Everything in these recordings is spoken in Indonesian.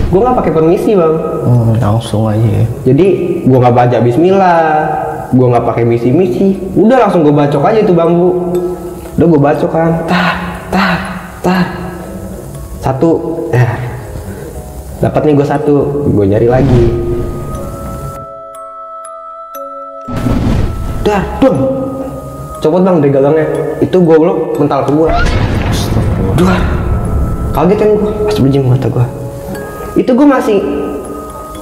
Gue nggak pakai permisi bang. Langsung aja ya. Jadi gue nggak baca Bismillah, gue nggak pakai misi-misi, udah langsung gue bacok aja itu bambu. Udah gue bacok kan, tak, satu, dapat nih gue satu, gue nyari lagi. Dar, dong, copot bang dari galangnya. Itu goblok mental ke gue. Dua, kaget kan gue, astagfirullahaladzim kata gue. Itu gue masih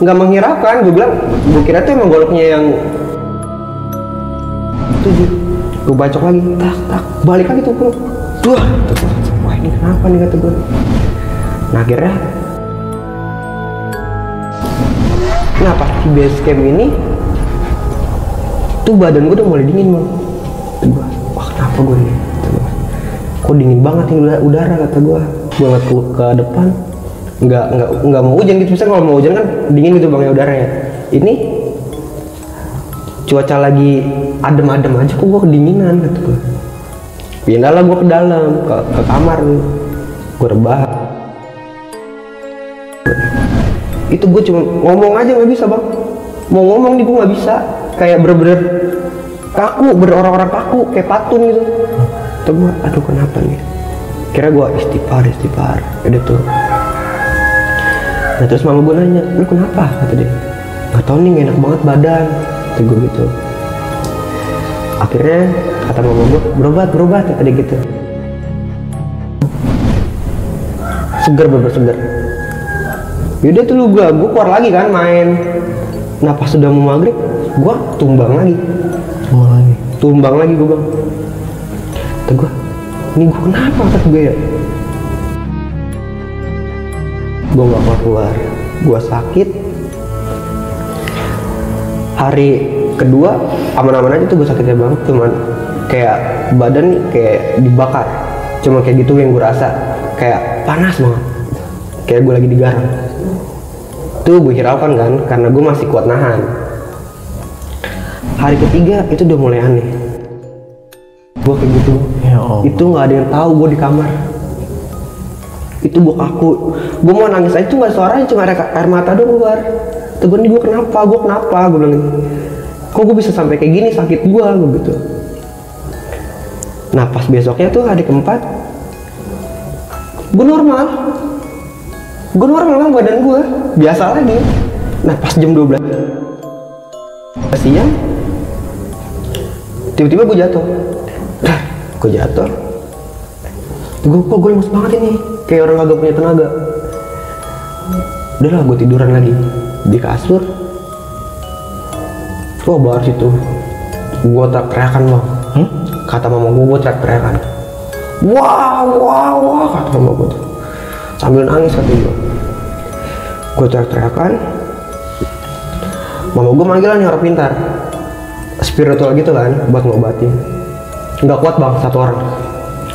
nggak menghiraukan, gue bilang, gue kira tuh emang goloknya yang tujuh. Gue bacok lagi, tak, balik lagi tuh bro. Dua, wah ini kenapa nih kata gue. Nah akhirnya, pas di base camp ini, tuh badan gue udah mulai dingin bang. Gue, wah kenapa gue nih? Kok dingin banget nih udara kata gue. Gue ngeliat ke depan, nggak mau hujan gitu. Misalnya kalau mau hujan kan dingin gitu bang ya udaranya. Ini cuaca lagi adem-adem aja, kok gue kedinginan kata gue. Pindahlah gue ke dalam, ke kamar gue rebahan. Itu gue cuma ngomong aja nggak bisa bang. Mau ngomong nih gue nggak bisa, kayak bener-bener kaku, orang-orang kaku kayak patung gitu. Tuh gue, aduh kenapa nih? Kira gue istighfar, udah tuh. Nah terus mama gue nanya, lu kenapa? Kata dia, nggak tahu nih, gak enak banget badan. Kata gue gitu. Akhirnya kata mama gue, berobat kata dia gitu. Seger, seger. Yaudah tuh gue keluar lagi kan main. Nah pas sudah mau maghrib, gue tumbang lagi gue bang. Kata gue, ini gue kenapa kata gue ya? Gue gak keluar, gue sakit. Hari kedua aman-aman aja tuh, gue sakitnya banget, cuman kayak badan nih kayak dibakar, cuma kayak gitu yang gue rasa, kayak panas banget, kayak gue lagi digarang. Tuh gue hiraukan kan, karena gue masih kuat nahan. Hari ketiga itu udah mulai aneh, gue kayak gitu. Ya Allah. Itu nggak ada yang tahu gue di kamar. Itu gue kaku, gue mau nangis aja tuh nggak suaranya, cuma ada air mata doang keluar. Tegur nih, gue kenapa, gue bilang gitu. Kok gue bisa sampai kayak gini, sakit gue gitu. Nah pas besoknya tuh hari keempat, gue normal bang, badan gue biasa lagi. Nah pas jam 12 siang tiba-tiba gue jatuh. Gue lemes banget ini, kayak orang kagak punya tenaga. Udahlah gue tiduran lagi di kasur. Wah baru situ gue teriakan bang. Kata mama gue teriakan. Wah kata mama gue tuh sambil nangis kata gue teriakan. Mama gue manggil nih orang pintar, spiritual gitu kan, buat ngobatin. Nggak kuat bang, satu orang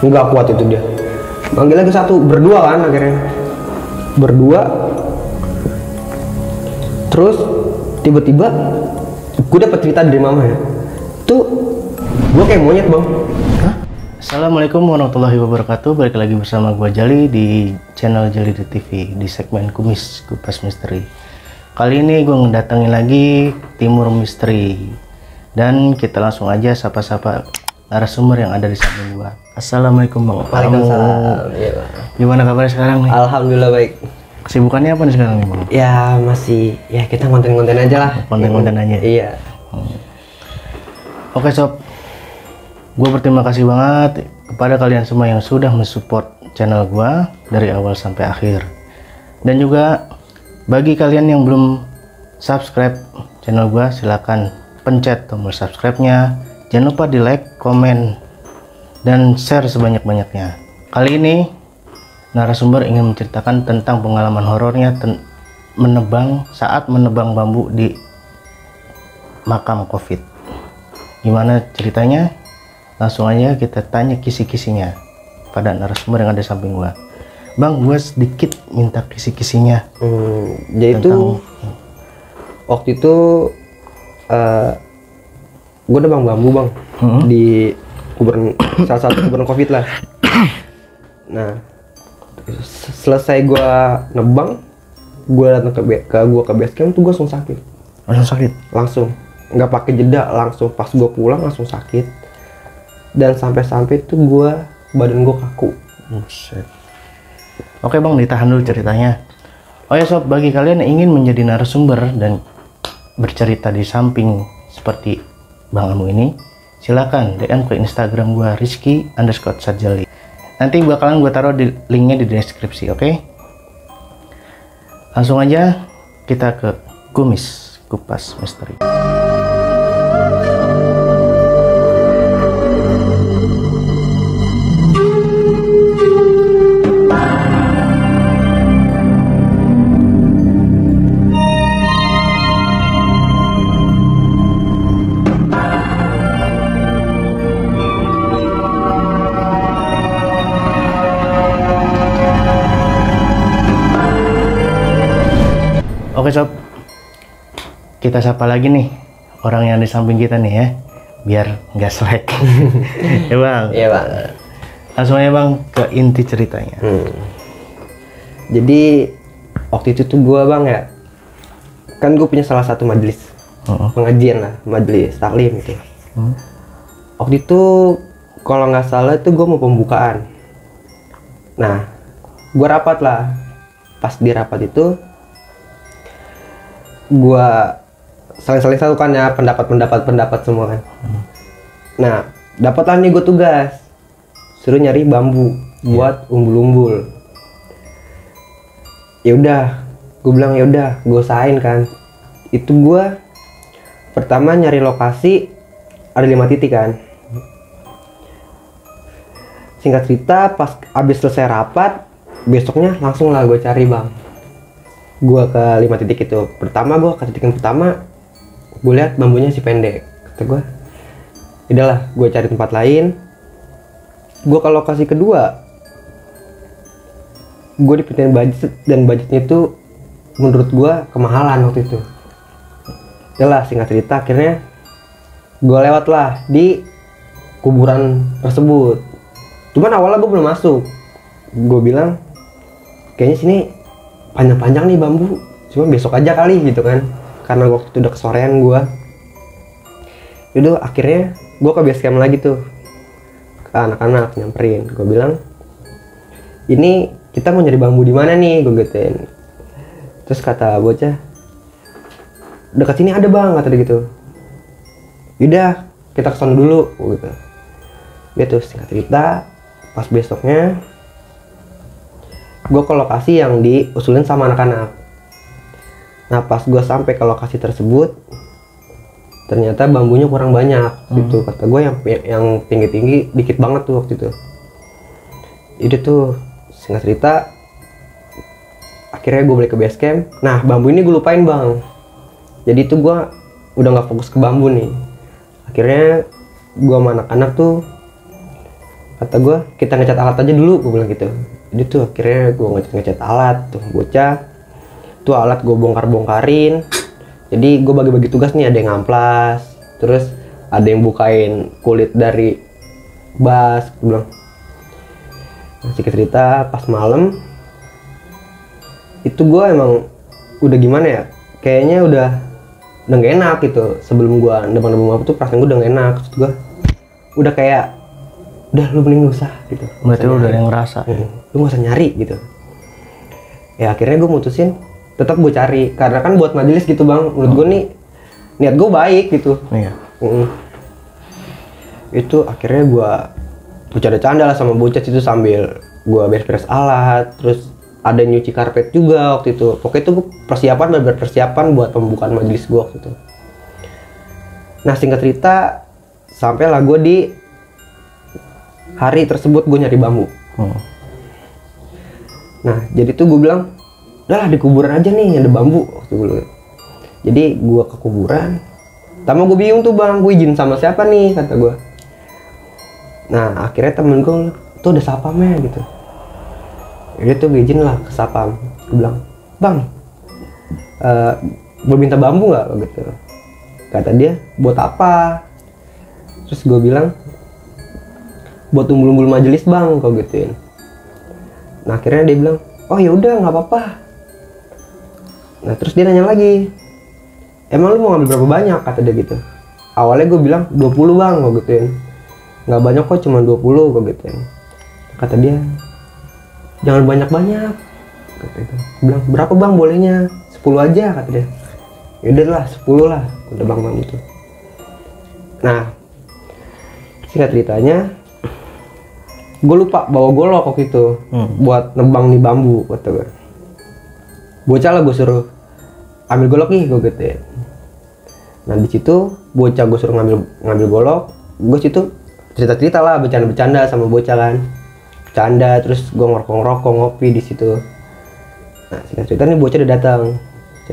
nggak kuat itu dia. Manggil lagi satu, berdua kan akhirnya. Berdua. Terus tiba-tiba gue dapet cerita dari mama ya. Tuh gue kayak monyet bang. Assalamualaikum warahmatullahi wabarakatuh. Balik lagi bersama gue Jali di channel Jali TV di segmen Kumis Kupas Misteri. Kali ini gue ngedatengin lagi Timur Misteri. Dan kita langsung aja sapa-sapa narasumber yang ada di samping gua. Assalamualaikum bang. Waalaikumsalam. Gimana kabarnya sekarang nih? Alhamdulillah baik. Kesibukannya apa nih sekarang nih bang? Ya masih, ya kita konten-konten aja lah. Konten-konten aja. Iya. Oke sob, gue berterima kasih banget kepada kalian semua yang sudah mensupport channel gua dari awal sampai akhir. Dan juga bagi kalian yang belum subscribe channel gua, silakan pencet tombol subscribe-nya. Jangan lupa di like, komen, dan share sebanyak-banyaknya. Kali ini narasumber ingin menceritakan tentang pengalaman horornya saat menebang bambu di makam COVID. Gimana ceritanya? Langsung aja kita tanya kisi-kisinya pada narasumber yang ada di samping gua. Bang, gua sedikit minta kisi-kisinya. Jadi itu waktu itu gue nebang bambu bang di salah satu kuburan COVID lah. Nah selesai gue nebang, gue datang ke base camp tuh gue langsung sakit. Langsung sakit? Langsung, nggak pakai jeda, langsung pas gue pulang langsung sakit. Dan sampai-sampai tuh badan gue kaku. Buset. Oke bang, ditahan dulu ceritanya. Oh ya sob, bagi kalian yang ingin menjadi narasumber dan bercerita di samping seperti Bang Amu ini, silakan DM ke Instagram gua Rizky_Sajali. Nanti bakalan gua taruh di linknya di deskripsi, oke? Langsung aja kita ke kupas misteri. Oke sob, kita sapa lagi nih orang yang di samping kita nih ya, biar nggak selek. Ya bang. Iya bang. Langsung aja bang ke inti ceritanya. Jadi waktu itu tuh gue bang ya, kan gue punya salah satu majelis pengajian lah, majelis taklim gitu. Waktu itu kalau nggak salah itu gue mau pembukaan. Nah, gue rapat lah. Pas di rapat itu gua saling satukan ya pendapat semua kan. Nah, dapatlah nih gue tugas suruh nyari bambu buat umbul-umbul. Ya udah, gue bilang ya udah, gue usahain kan. Itu gue pertama nyari lokasi ada 5 titik kan. Singkat cerita, pas abis selesai rapat, besoknya langsung lah gue cari bang. Gue ke 5 titik itu. Pertama gue ke titik yang pertama, gue lihat bambunya si pendek. Kata gue, udahlah, gue cari tempat lain. Gue ke lokasi kedua, gue dipintain budget dan budgetnya itu menurut gue kemahalan waktu itu. Udahlah, singkat cerita akhirnya gue lewat lah di kuburan tersebut. Cuman awalnya gue belum masuk. Gue bilang kayaknya sini panjang-panjang nih bambu, cuma besok aja kali gitu kan, karena waktu itu udah kesorean gue. Yaudah akhirnya gue ke base camp lagi tuh, ke anak-anak nyamperin. Gue bilang, ini kita mau nyari bambu di mana nih, gue gituin. Terus kata bocah, dekat sini ada bang, kata dia gitu. Yaudah kita kesana dulu, gitu. Dia tuh singkat cerita, pas besoknya gue ke lokasi yang diusulin sama anak-anak. Nah pas gue sampai ke lokasi tersebut, ternyata bambunya kurang banyak gitu. Kata gue yang tinggi-tinggi dikit banget tuh waktu itu. Itu tuh singkat cerita, akhirnya gue balik ke base camp. Nah bambu ini gue lupain bang. Jadi itu gue udah nggak fokus ke bambu nih. Akhirnya gue sama anak-anak tuh, kata gue kita ngecat alat aja dulu, gue bilang gitu. Jadi tuh akhirnya gue ngecat alat tuh bocah. Tuh alat gue bongkarin. Jadi gue bagi-bagi tugas nih, ada yang ngamplas, terus ada yang bukain kulit dari bas, gue bilang. Masih cerita pas malam itu gue emang udah gimana ya, kayaknya udah gak enak gitu. Sebelum gue nebang-nebang tuh perasaan gue udah gak enak. Terus gue udah kayak, udah lu mending gak usah gitu. Berarti lu udah yang ngerasa. Lu gak usah nyari gitu. Ya akhirnya gue mutusin tetap gue cari, karena kan buat majelis gitu bang. Menurut gue nih niat gue baik gitu. Iya. Itu akhirnya gue bercanda-canda lah sama bocah itu sambil gue beres-beres alat. Terus ada nyuci karpet juga waktu itu. Pokoknya itu persiapan, bener-bener persiapan buat pembukaan majelis gue waktu itu. Nah singkat cerita, sampailah gue di hari tersebut gue nyari bambu. Nah jadi tuh gue bilang, udahlah di kuburan aja nih ada bambu waktu dulu. Jadi gue ke kuburan. Pertama gue bingung tuh bang, gue izin sama siapa nih, kata gue. Nah akhirnya temen gue tuh ada sapamnya gitu. Jadi tuh gue izin lah ke sapam. Gue bilang, bang, boleh minta bambu nggak gitu. Kata dia, buat apa? Terus gue bilang, buat umbul-umbul majelis bang, kau gituin. Nah akhirnya dia bilang, oh ya udah nggak apa-apa. Nah terus dia nanya lagi, emang lu mau ngambil berapa banyak, kata dia gitu. Awalnya gue bilang 20 bang, gue gituin. Nggak banyak kok, cuma 20, gue gituin. Kata dia, jangan banyak-banyak, kata dia. Gue bilang, berapa bang bolehnya? 10 aja, kata dia. Yaudah lah, 10 lah, udah bang itu. Nah, singkat ceritanya, gue lupa bawa golok waktu itu buat nebang di bambu, kata gue. Bocah lah gue suruh ambil golok nih, gue gituin. Nah di situ bocah gue suruh ngambil golok, gue situ cerita lah, bercanda sama bocah kan, bercanda, terus gue ngerokok ngopi di situ. Nah singkat cerita nih bocah udah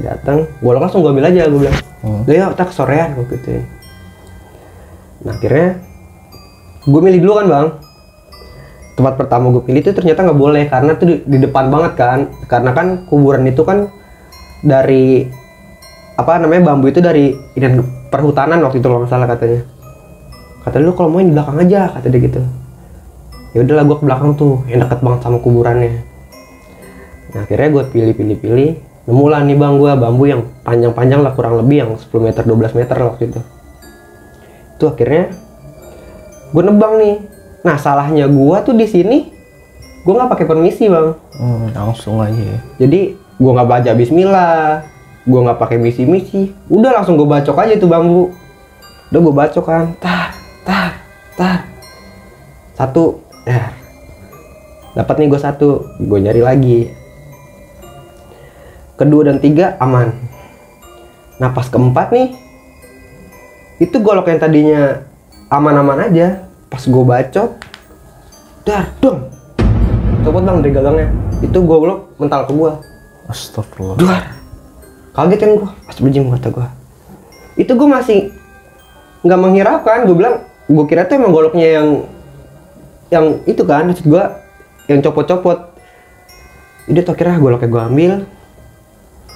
datang, golok langsung gue ambil aja, gue bilang, ya tak kesorean, gue gituin. Nah akhirnya gue milih dulu kan bang. Tempat pertama gue pilih itu ternyata nggak boleh karena itu di depan banget kan, karena kan kuburan itu kan dari apa namanya bambu itu dari perhutanan waktu itu kalau nggak salah katanya. Kata lu kalau mau di belakang aja, kata dia gitu. Ya udahlah gue ke belakang tuh yang deket banget sama kuburannya. Nah akhirnya gue pilih, nemu lah nih bang gue bambu yang panjang lah, kurang lebih yang 10 meter 12 meter waktu itu. Itu akhirnya gue nebang nih. Nah salahnya gua tuh di sini, gua nggak pakai permisi bang. Langsung aja. Jadi gua nggak baca Bismillah, gua nggak pakai misi, udah langsung gua bacok aja tuh bambu. Udah gua bacok kan, tar. Satu, dapat nih gua satu, gua nyari lagi. Kedua dan tiga aman. Nah pas keempat nih, itu golok yang tadinya aman-aman aja. Pas gue bacok, dong, copot bang dari gagangnya. Itu golok mental ke gue. Astagfirullah. Duar. Kaget kan gue, pas berjim kata gue. Itu gue masih nggak menghiraukan. Gue bilang, gue kira tuh emang goloknya yang itu kan, maksud gue yang copot-copot. Jadi tuh akhirnya goloknya gue ambil,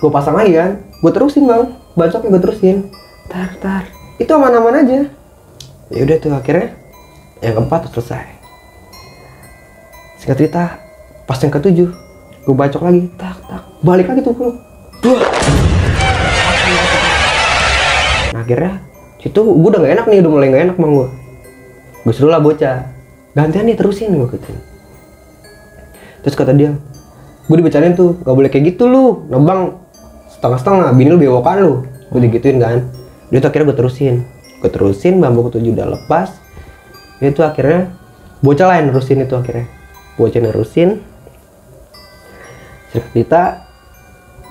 gue pasang lagi kan, gue terusin bang, bacoknya gue terusin. Tar. Itu aman-aman aja. Ya udah tuh akhirnya. Yang keempat selesai. Singkat cerita, pas yang ketujuh, gue bacok lagi, tak, balik lagi tuh bro. Nah akhirnya, situ gue udah gak enak nih, udah mulai gak enak bang gue. Gue suruh lah bocah, gantian nih terusin gue gitu. Terus kata dia, gue dibacain tuh, gak boleh kayak gitu lu, nebang setengah-setengah, bini lu bewokan lu. Gue digituin kan. Dia tuh akhirnya gue terusin, bambu ketujuh udah lepas. Itu akhirnya bocah lain nerusin itu akhirnya. Bocah nerusin. Cerita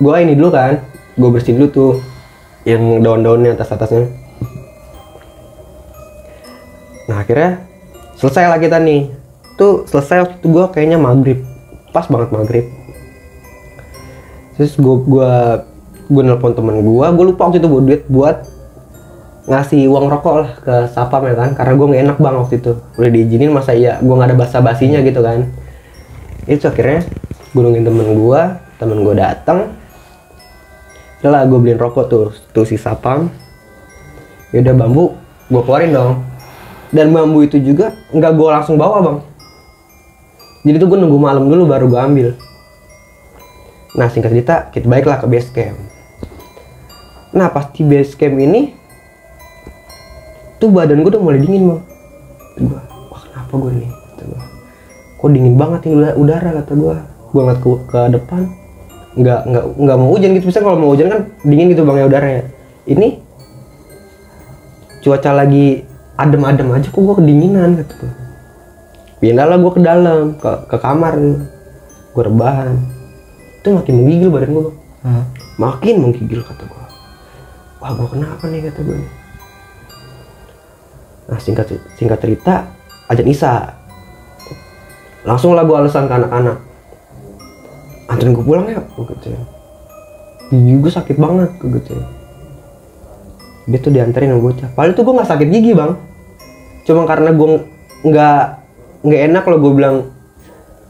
gue ini dulu kan, gue bersihin dulu tuh yang daun-daunnya atas-atasnya. Nah akhirnya selesai lah kita nih. Tuh selesai waktu itu gue kayaknya maghrib, pas banget maghrib. Terus gue nelpon temen gue lupa waktu itu buat duit buat ngasih uang rokok lah ke sapam ya kan, karena gue nggak enak bang waktu itu, udah diizinin masa iya gue nggak ada basa-basinya gitu kan. Itu akhirnya gue nungguin temen gue datang, udah lah gue beliin rokok tuh si sapam. Ya udah bambu gue keluarin dong, dan bambu itu juga nggak gue langsung bawa bang, jadi tuh gue nunggu malam dulu baru gue ambil. Nah singkat cerita kita baiklah ke base camp. Nah pas di base camp ini tuh badan gue udah mulai dingin bang. Gue, wah kenapa gue nih? Kata gue, kok dingin banget nih udara, kata gue. Gue ngeliat ke depan, nggak mau hujan gitu. Misalnya kalau mau hujan kan dingin gitu bang ya udara ya. Ini cuaca lagi adem-adem aja, kok gue kedinginan, kata gue. Pindahlah gue ke dalam, ke kamar, gue rebahan. Itu makin menggigil badan gue bang. Makin menggigil, kata gue. Wah gue kenapa nih, kata gue. Nah singkat cerita, azan Isya. Langsung lah gue alasan ke anak-anak, anterin gue pulang ya, gue gitu. Gigi gue sakit banget, gue gitu. Dia tuh dianterin sama bocah. Padahal tuh gue nggak sakit gigi bang, cuma karena gue nggak enak kalau gue bilang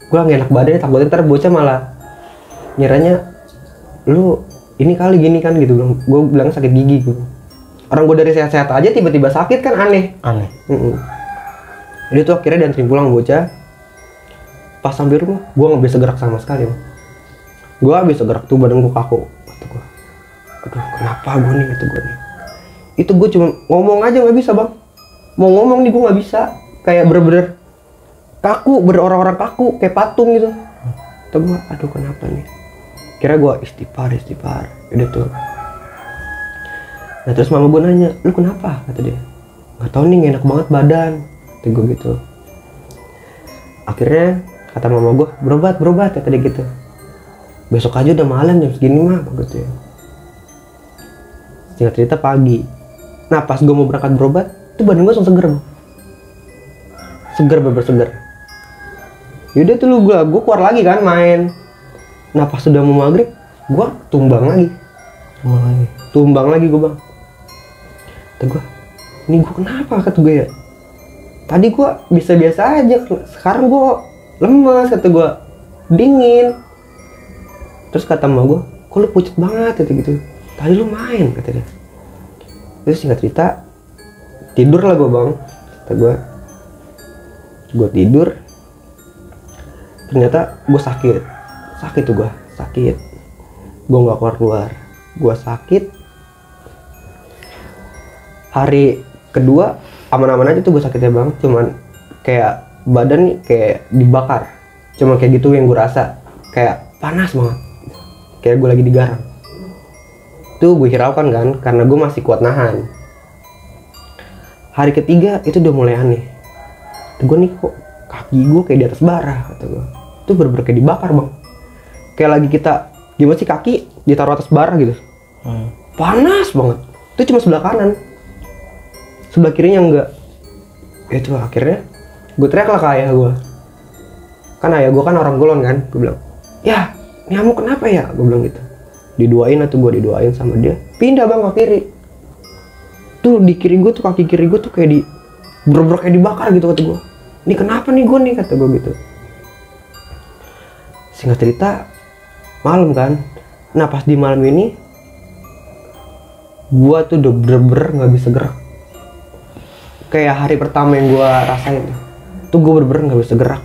gue nggak enak badannya, takutnya ntar bocah malah nyiranya lu ini kali gini kan gitu. Gue bilang sakit gigi gue. Orang gue dari sehat-sehat aja tiba-tiba sakit kan aneh. Jadi tuh akhirnya dianterin pulang bocah. Pas sampai rumah, gue nggak bisa gerak sama sekali. Gue nggak bisa gerak tuh, badan gue kaku. Kata gue, aduh kenapa gue nih, kata gue nih. Itu gue cuma ngomong aja nggak bisa bang, mau ngomong nih gue nggak bisa, kayak bener-bener kaku, orang-orang kaku kayak patung gitu. Kata gue aduh kenapa nih, kira gue istighfar udah tuh. Nah terus mama gue nanya, lu kenapa? Kata dia, nggak tahu nih, enak banget badan, kata gue gitu. Akhirnya kata mama gue, berobat kata dia gitu. Besok aja udah malam jam segini mah, gitu ya. Singkat cerita pagi. Nah pas gue mau berangkat berobat, itu badan gue langsung seger bang. Bener seger. Yaudah tuh gue keluar lagi kan main. Nah pas sudah mau maghrib, gue tumbang lagi gue bang. Kata gue, ini gue kenapa, kata gue ya. Tadi gue biasa aja, sekarang gue lemes, kata gue, dingin. Terus kata emak gue, kok lu pucet banget, kata gitu. Tadi lu main, kata dia. Terus singkat cerita, tidur lah gue bang. Kata gue tidur. Ternyata gue sakit tuh gue sakit. Gue nggak keluar. Gue sakit. Hari kedua aman-aman aja tuh gue sakitnya bang. Cuman kayak badan nih kayak dibakar. Cuma kayak gitu yang gue rasa. Kayak panas banget. Kayak gue lagi digarang. Tuh gue hiraukan kan, karena gue masih kuat nahan. Hari ketiga itu udah mulai aneh. Gue nih kok kaki gue kayak di atas bara, kata gue. Itu bener-bener kayak dibakar bang. Kayak lagi kita, gimana sih kaki ditaruh atas bara gitu. Panas banget. Itu cuma sebelah kanan. Sebelah kirinya enggak. Itu akhirnya gue teriak lah ke ayah gue. Kan ayah gue kan orang Golon kan. Gue bilang, ya nyamuk kenapa ya? Gue bilang gitu. Diduain sama dia. Pindah bang ke kiri. Tuh di kiri gue tuh, kaki kiri gue tuh kayak bener-bener kayak dibakar gitu, kata gue. Ini kenapa nih gue nih, kata gue gitu. Singkat cerita, malam kan. Nah pas di malam ini, gue tuh udah bener-bener gak bisa gerak. Kayak hari pertama yang gue rasain tuh gue bener-bener gak bisa gerak.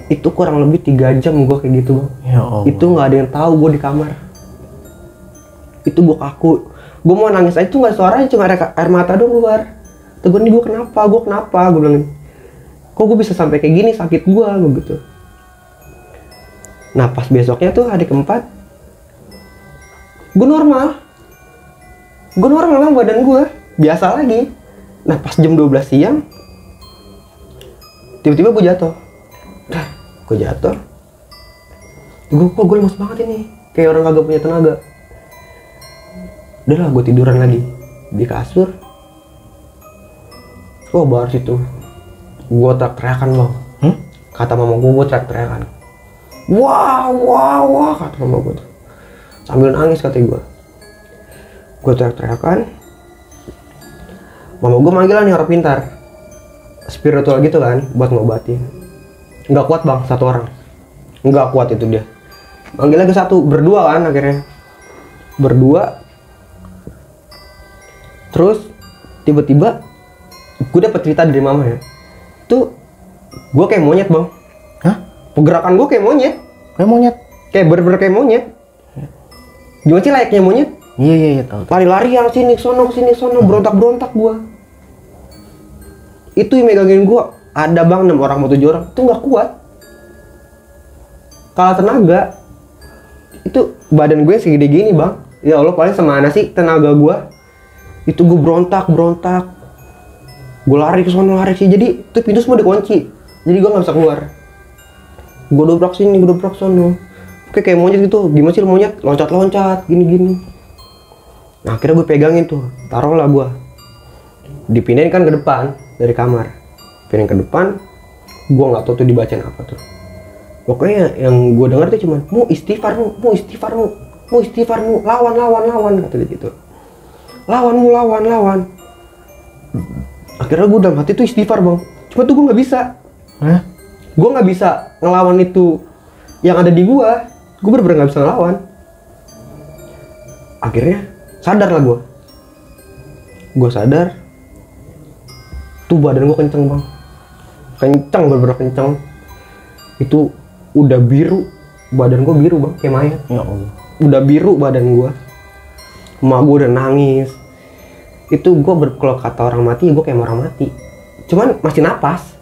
Itu kurang lebih 3 jam gue kayak gitu bang. Ya Allah. Itu nggak ada yang tahu gue di kamar. Itu gue kaku. Gue mau nangis aja tuh nggak suaranya, cuma air mata doang keluar. Tuh gue kenapa? Gue bilang, kok gue bisa sampai kayak gini, sakit gue gitu. Nah pas besoknya tuh hari keempat, gue normal bang, badan gue biasa lagi. Nah pas jam 12 siang, tiba-tiba gue jatuh. Gue lemes banget ini, kayak orang kagak punya tenaga. Udah lah, gue tiduran lagi di kasur. Oh baru situ gue teriak-teriakan bang. Kata mama gue teriak-teriakan. Wah kata mama gue tuh sambil nangis, kata gue teriak-teriakan. Mama gue manggil nih orang pintar spiritual gitu kan buat ngobatin. Nggak kuat bang, satu orang nggak kuat itu dia. Manggil lagi satu, berdua kan akhirnya. Berdua. Terus tiba-tiba gue dapet cerita dari mama ya. Tuh gue kayak monyet bang. Hah? Pergerakan gue kayak monyet. Kayak monyet? Kayak bener-bener kayak monyet. Gimana sih layaknya monyet? Iya tahu. Lari-lari yang sini sono berontak-berontak gue. Itu yang megangin gue. Ada bang 6 orang mau 7 orang, itu nggak kuat. Kalah tenaga. Itu badan gue segede gini bang. Ya Allah, paling semana sih tenaga gue. Itu gue berontak. Gue lari ke sono, lari sih. Jadi itu pintu semua dikunci. Jadi gue nggak bisa keluar. Gue dobrak sini, gue dobrak sono. Oke kayak monyet gitu. Gimana sih monyet? Loncat, gini. Nah akhirnya gue pegangin tuh. Taruhlah gue. Dipindahin kan ke depan dari kamar. Pindahin ke depan, gue nggak tahu tuh dibacain apa tuh. Pokoknya yang gue dengar tuh cuman mau istighfar mu, lawan, kata dia gitu. Lawan. Akhirnya gue dalam hati tuh istighfar bang. Cuma tuh gue nggak bisa. Gue nggak bisa ngelawan itu yang ada di gue. Gue bener-bener nggak bisa ngelawan. Akhirnya sadar lah gue. Gue sadar. Tuh badan gue kenceng bang. Bener-bener kenceng. Itu udah biru, badan gue biru bang, kayak mayat. Ya Allah. Udah biru badan gue. emak gue udah nangis. Itu gue kalau kata orang mati, gue kayak orang mati. Cuman masih napas.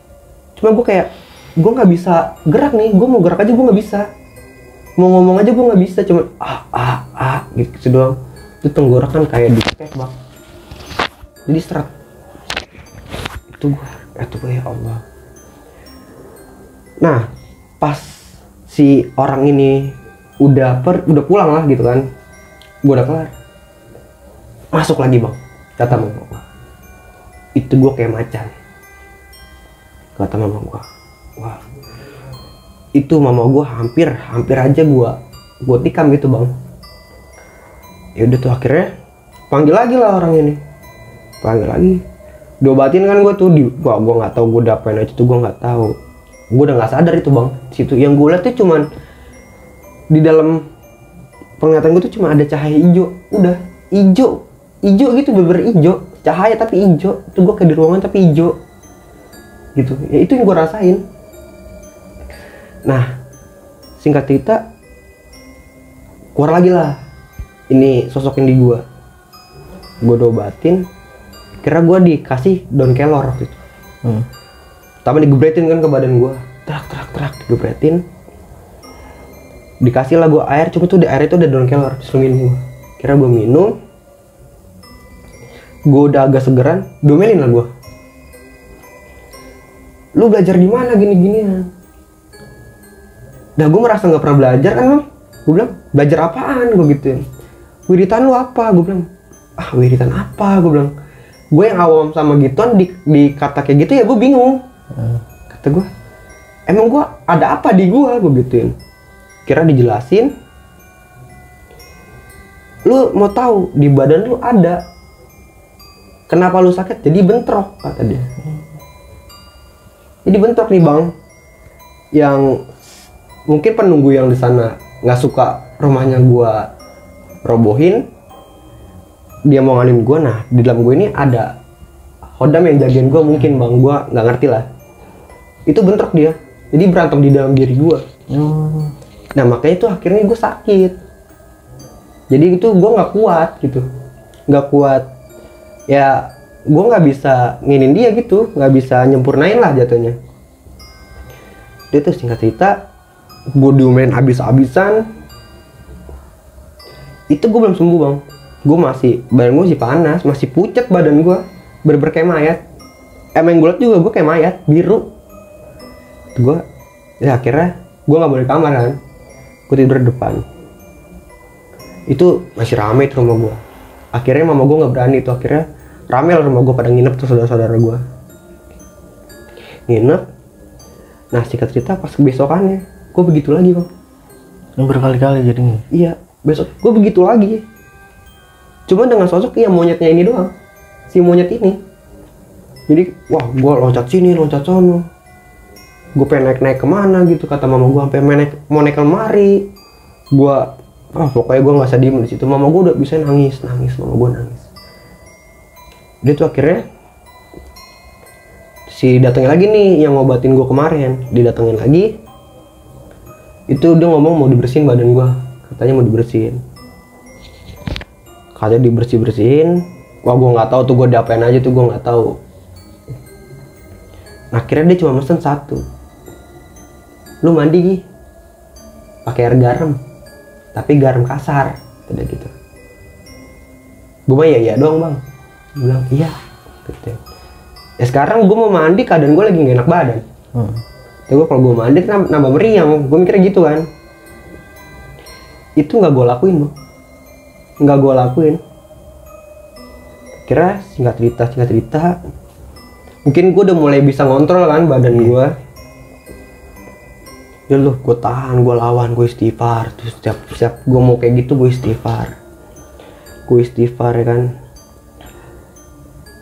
Cuman gue kayak, gue nggak bisa gerak nih. Gue mau gerak aja gue nggak bisa. Mau ngomong aja gue nggak bisa. Cuman gitu doang. Itu tenggorokan kayak dikek bang. Jadi seret. Itu gue ya Allah. Nah, pas si orang ini udah pulang lah gitu kan. Gue udah kelar. Masuk lagi bang. Kata mama gue, itu gue kayak macan. Kata mama gue, wah, itu mama gue hampir aja gue tikam gitu bang. Ya udah tuh akhirnya panggil lagi lah orang ini, panggil lagi, diobatin kan gue tuh gue nggak tahu gue udah apain aja tuh, gue nggak tahu, gue udah nggak sadar itu bang. Situ yang gue lihat tuh cuman di dalam penglihatan gue tuh cuma ada cahaya hijau, udah hijau gitu, bener hijau, cahaya tapi hijau. Itu gue kayak di ruangan tapi hijau gitu ya. Itu yang gue rasain. Nah, singkat cerita, keluar lagi lah ini sosok yang di gue diobatin. Kira gue dikasih daun kelor waktu itu. Pertama digebretin kan ke badan gue, terak digebretin, dikasih lah gue air. Cuma tuh di air itu ada daun kelor, disuruh minum gue. Kira gue minum, gue udah agak segeran, domelin lah gue. Lu belajar di mana gini-ginian? Nah, gue merasa nggak pernah belajar kan bang. Gue bilang, belajar apaan? Gue gituin. Wiritan lu apa? Gue bilang, wiritan apa? Gue bilang, gue yang awam sama gituan dikata kayak gitu ya gue bingung. Kata gue, emang gue ada apa di gue gituin. Kira dijelasin, lu mau tahu di badan lu ada. Kenapa lu sakit? Jadi bentrok, kata dia. Jadi bentrok nih bang. Yang mungkin penunggu yang di sana nggak suka rumahnya gua robohin, dia mau ngalim gua. Nah, di dalam gua ini ada hodam yang jagain gua mungkin bang. Gua nggak ngerti lah. Itu bentrok dia. Jadi berantem di dalam diri gua. Nah, makanya itu akhirnya gua sakit. Jadi itu gua nggak kuat gitu. Nggak kuat. Ya gue nggak bisa nginin dia gitu, nggak bisa nyempurnain lah jatuhnya. Dia tuh singkat cerita, gue diomelin abis-abisan. Itu gue belum sembuh bang. Gue badan gue masih panas, masih pucat badan gue, bener-bener kayak mayat. Emang gue liat juga gue kayak mayat, biru. Gue, ya akhirnya gue nggak boleh kamar kan, gue tidur di depan. Itu masih rame tuh rumah gue. Akhirnya mama gue nggak berani tuh, akhirnya rame lah rumah gue pada nginep tuh saudara-saudara gue nginep. Nah, singkat cerita pas kebesokannya gue begitu lagi bang. Yang berkali-kali jadinya. Iya, besok gue begitu lagi. Cuma dengan sosok yang monyetnya ini doang, si monyet ini. Jadi wah, gue loncat sini loncat sono, gue pengen naik kemana gitu. Kata mama gue sampai mau naik lemari. Gue pokoknya gue nggak usah diem di situ. Mama gue udah bisa nangis. Mama gue nangis. Dia tuh akhirnya datengin lagi nih yang ngobatin gue kemarin. Didatengin lagi. Itu dia ngomong mau dibersihin badan gue. Katanya mau dibersihin. Katanya dibersihin. Wah, gue nggak tahu tuh gue diapain aja tuh, gue nggak tahu. Nah, akhirnya dia cuma mesen satu. Lu mandi Gi, pakai air garam, tapi garam kasar. Tidak gitu. Gue mah iya doang bang. Gue bilang iya gitu. Ya sekarang gue mau mandi, keadaan gue lagi gak enak badan. Tapi gue kalau gue mandi nambah meriang. Gue mikirnya gitu kan. Itu nggak gue lakuin bang. Nggak gue lakuin. Kira singkat cerita mungkin gue udah mulai bisa ngontrol kan badan gue. Ya lu, gue tahan, gue lawan, gue istighfar. Terus setiap gue mau kayak gitu gue istighfar ya kan.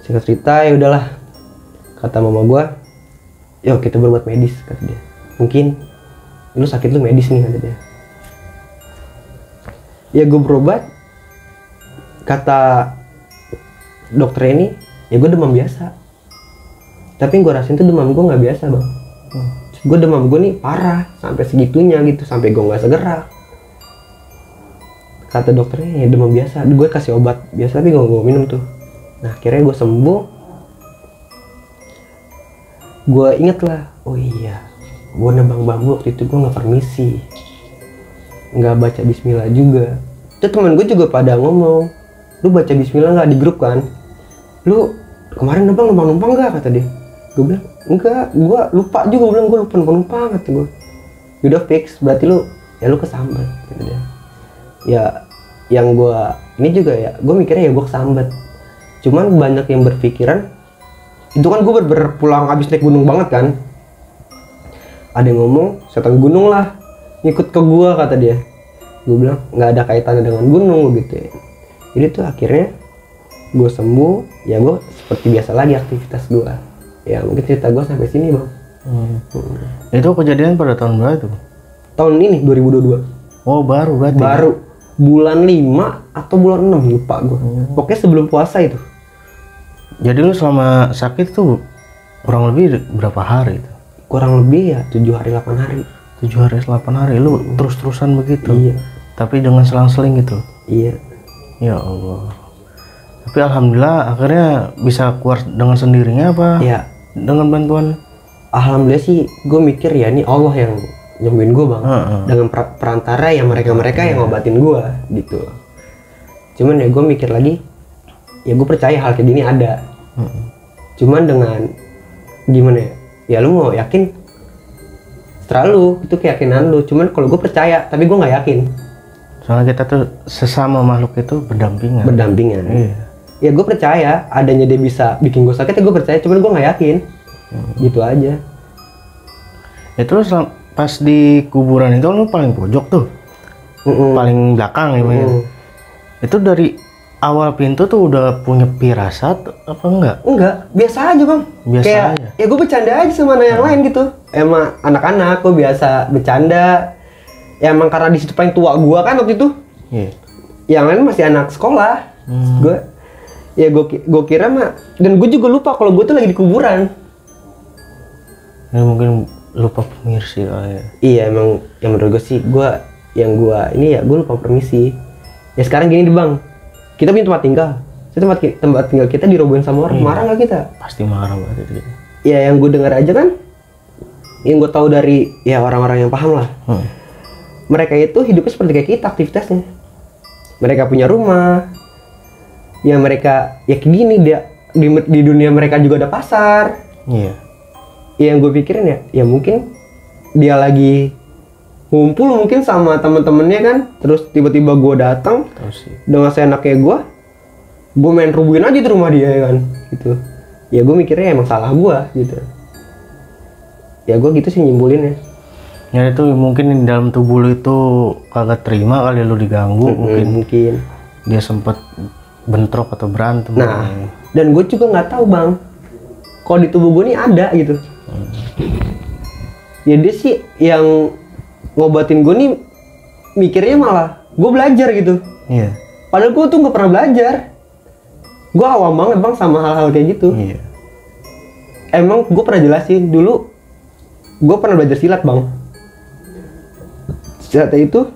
Singkat cerita ya udahlah, kata mama gue, yuk kita berobat medis, kata dia. Mungkin lu sakit lu medis nih, kata dia. Ya gue berobat, kata dokter ini, ya gue demam biasa. Tapi yang gue rasain tuh demam gue nggak biasa bang. Gue demam gue nih parah sampai segitunya gitu, sampai gue nggak segerak. kata dokternya ya demam biasa. Gue kasih obat biasa tapi gue minum tuh. Nah akhirnya gue sembuh. Gue inget lah, oh iya, gue nebang bambu waktu itu gue nggak permisi, nggak baca bismillah juga. Itu teman gue juga pada ngomong, lu baca bismillah nggak di grup kan? Lu kemarin numpang nggak, kata dia. Gue bilang enggak, gue lupa juga. Gue bilang gue lupa numpang, kata gue. Udah fix, berarti lu kesambat, kata dia. Ya yang gue ini juga ya, gue mikirnya ya gue kesambat. Cuman banyak yang berpikiran itu kan gue pulang habis naik gunung banget kan. Ada yang ngomong setan gunung lah ngikut ke gue, kata dia. Gue bilang nggak ada kaitannya dengan gunung gitu ya. Jadi tuh akhirnya gue sembuh, ya gue seperti biasa lagi aktivitas gue. Ya mungkin cerita gue sampai sini bang. Itu kejadian pada tahun berapa itu? Tahun ini 2022. Oh baru berarti? Baru bulan 5 atau bulan 6 lupa gue. Pokoknya sebelum puasa itu. Jadi lu selama sakit tuh kurang lebih berapa hari itu? Kurang lebih ya 7 hari 8 hari. 7 hari 8 hari lu terus-terusan begitu? Iya. Tapi dengan selang-seling gitu? Iya. Ya Allah. Tapi alhamdulillah akhirnya bisa keluar dengan sendirinya apa? Iya. Dengan bantuan? Alhamdulillah sih gue mikir ya ini Allah yang nyembuhin gue bang. Dengan perantara yang mereka yang ngobatin gue gitu. Cuman ya gue mikir lagi, ya gue percaya hal kayak gini ada. Cuman dengan gimana ya? Ya lu mau yakin terlalu itu keyakinan lu. Cuman kalau gue percaya, tapi gue nggak yakin. Soalnya kita tuh sesama makhluk itu berdampingan. Iya. Ya gue percaya adanya dia bisa bikin gue sakit, ya gue percaya. Cuman gue nggak yakin. Gitu aja. Itu lu pas di kuburan itu lu paling pojok tuh, paling belakang ya. Itu dari awal pintu tuh udah punya firasat apa enggak? Enggak, biasa aja bang. Biasa kayak, aja. Ya gue bercanda aja sama anak yang lain gitu. Emang anak-anak gue biasa bercanda. Ya emang karena di situ paling tua gue kan waktu itu. Iya. Yang lain masih anak sekolah. Gue kira mah. Dan gue juga lupa kalau gue tuh lagi di kuburan. Ya mungkin lupa permisi lah ya. Iya emang yang menurut gue sih gue lupa permisi. Ya sekarang gini deh bang. Kita punya tempat tinggal. Tempat tinggal kita dirobohin sama orang. Marah nggak kita? Pasti marah banget itu. Ya yang gue dengar aja kan, yang gue tahu dari ya orang-orang yang paham lah. Mereka itu hidupnya seperti kayak kita aktivitasnya. Mereka punya rumah. Ya mereka ya kayak gini dia di dunia mereka juga ada pasar. Iya. Yang gue pikirin ya mungkin dia lagi ngumpul mungkin sama temen-temennya kan, terus tiba-tiba gue datang dengan seenaknya gue main rubuhin aja di rumah dia ya kan, gitu. Ya gue mikirnya emang salah gue gitu. Ya gue gitu sih nyimbulinnya. Ya itu mungkin di dalam tubuh lu itu kagak terima kali lu diganggu, mungkin dia sempat bentrok atau berantem. Nah, dan gue juga nggak tahu bang, kalau di tubuh gue nih ada gitu. Ya dia sih yang ngobatin gue nih mikirnya malah gue belajar gitu. Iya. Padahal gue tuh nggak pernah belajar. Gue awam banget bang sama hal-hal kayak gitu. Iya. Emang gue pernah jelasin dulu. Gue pernah belajar silat bang. Silat itu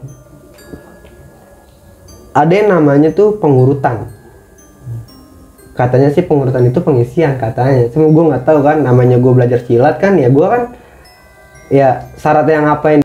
ada yang namanya tuh pengurutan. Katanya sih pengurutan itu pengisian katanya. Cuma gue nggak tahu kan. Namanya gue belajar silat kan ya gue kan. Ya syarat yang apa yang